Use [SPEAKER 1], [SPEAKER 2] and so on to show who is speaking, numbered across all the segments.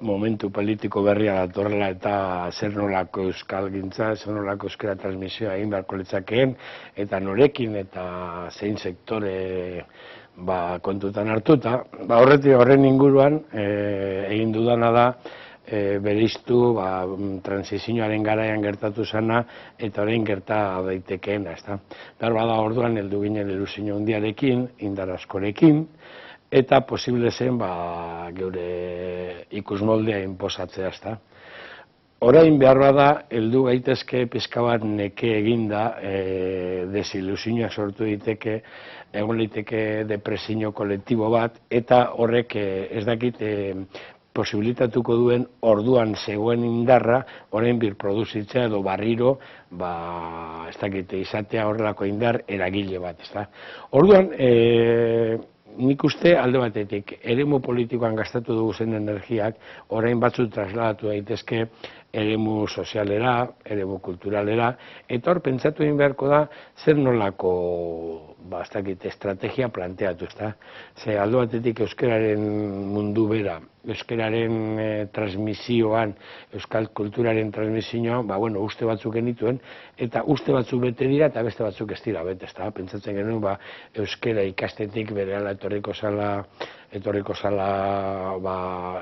[SPEAKER 1] momentu politiko berria datorrela eta zer nolako euskalgintza, zer nolako euskara transmisioa egin beharko litzakeen, eta norekin eta zein sektore kontutan hartuta. Horren inguruan egin dudana da bereiztu transizioaren garaian gertatu zana eta orain gerta daitekeena, ezta. Beharbada orduan heldu ginen ilusio handiarekin, indar askorekin, eta posible zen geure ikusmoldea inposatzea, ezta. Orain beharbada heldu gaitezke pixka bat neke eginda, desilusioa sortu diteke, egon liteke depresio kolektibo bat, eta horrek ez dakit posibilitatuko duen orduan zegoen indarra, orain birproduzitzea edo barriro, ez dakit, izatea horrelako indar eragile bat, ezta. Orduan, nik uste alde batetik, eremu politikoan gastatu dugu zen energiak, orain batzu trasladatu daitezke eremu sozialera, eremu kulturalera, eta hor pentsatu egin beharko da zer nolako estrategia planteatu, ezta. Ze alde batetik euskararen mundu bera, euskararen transmisioan, euskal kulturaren transmisioan, uste batzuk genituen, eta uste batzuk bete dira eta beste batzuk ez dira bete, ezta. Pentsatzen genuen, euskara ikastetik berehala etorriko zala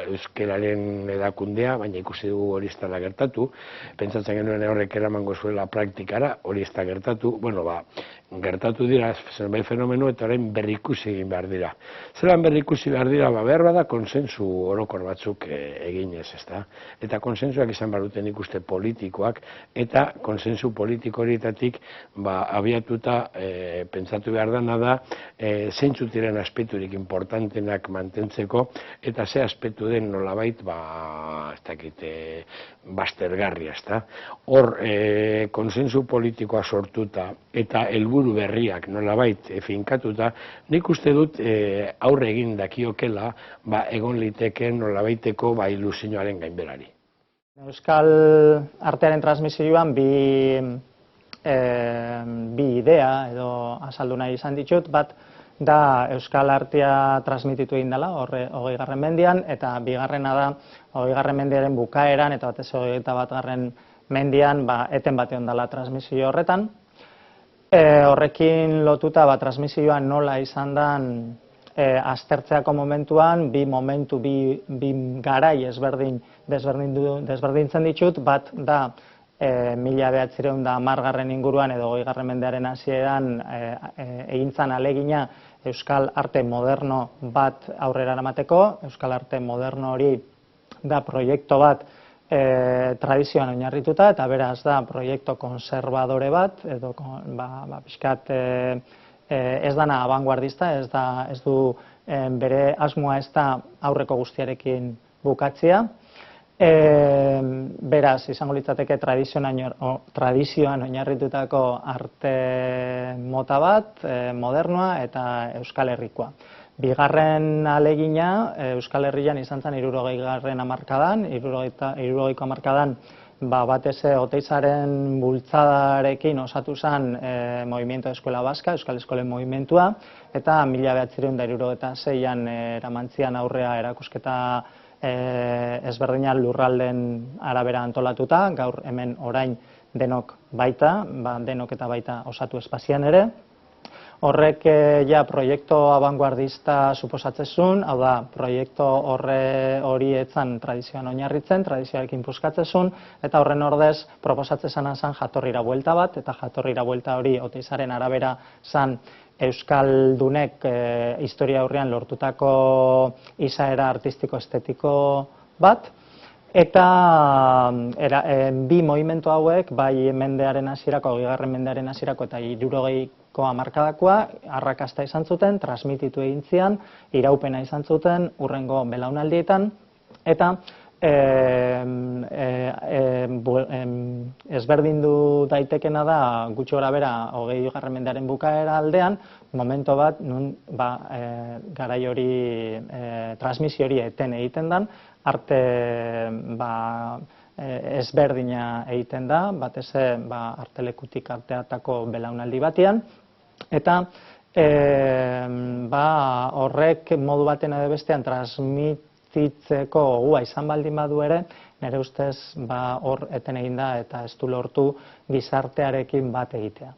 [SPEAKER 1] euskararen erakundea, baina ikusi dugu hori ez dela gertatu. Pentsatzen genuen horrek eramango zuela praktikara, hori ez da gertatu. Gertatu dira zenbait fenomeno eta orain berrikusi egin behar dira. Zelan berrikusi behar dira, behar bada konsensu orokor batzuk eginez, ezta. Eta konsensuak izan behar duten ikuste politikoak, eta konsensu politiko horietatik abiatuta pentsatu behar dena da zeintzuk diren aspekturik importantenak mantentzeko, eta ze aspektu den nolabait baztergarria, ezta. Hor, konsensu politikoa sortuta eta helburu berriak nolabait finkatuta, nik uste dut aurre egin dakiokela egon liteken nolabaiteko ilusioaren gainberari.
[SPEAKER 2] Euskal artearen transmisioan bi idea edo azaldu nahi izan ditut, bat da Euskal Artea transmititu egin dela, 20. mendean, eta bigarrena da 20. mendearen bukaeran, eta batez 21. mendean eten batean dela transmisio horretan. Horrekin lotuta transmisioan nola izan den aztertzeako momentuan, bi momentu, bi garai desberdintzen ditut, bat da 1910 inguruan edo 20. mendearen hasieran egin zen ahalegina Euskal Arte moderno bat aurrera eramateko. Euskal Arte moderno hori da proiektu bat tradizioan oinarrituta, eta beraz da proiektu konservadore bat, edo pixkat ez dana abanguardista, ez du bere asmoa ez da aurreko guztiarekin bukatzea. Beraz, izango litzateke tradizioan oinarritutako arte mota bat, modernoa eta Euskal Herrikoa. Bigarren ahalegina Euskal Herrian izan zen 60. hamarkadan, 60ko hamarkadan batez Oteizaren bultzadarekin osatu zen Movimiento de Escuela Vasca, Euskal Eskolen Mugimendua, eta 1966an eramantzian aurrea erakusketa ezberdinak lurralden arabera antolatuta, gaur hemen orain denok baita, denok eta baita osatu espazian ere. Horrek proiektu abanguardista suposatzen zuen, hau da, proiektu hori etzan tradizioan oinarritzen, tradizioarekin puskatzen zuen, eta horren ordez proposatzen zen jatorrira buelta bat, eta jatorrira buelta hori Oteizaren arabera zen euskaldunek historia aurrean lortutako izaera artistiko-estetiko bat, eta bi movimentu hauek, bai mendearen hasierako, 20. mendearen hasierako eta 60ko hamarkadakoa, arrakasta izan zuten, transmititu egin zian, iraupena izan zuten hurrengo belaunaldietan, eta ezberdindu daitekena da gutxi gorabehera 20. mendearen bukaera aldean, momentu bat nun garai hori transmisio hori eten egiten den, arte ezberdina egiten da, batez artelekutik arteatako belaunaldi batean, eta horrek modu baten edo bestean existitzeko gogua izan baldin badu ere, nire ustez hor eten egin da eta ez du lortu gizartearekin bat egitea.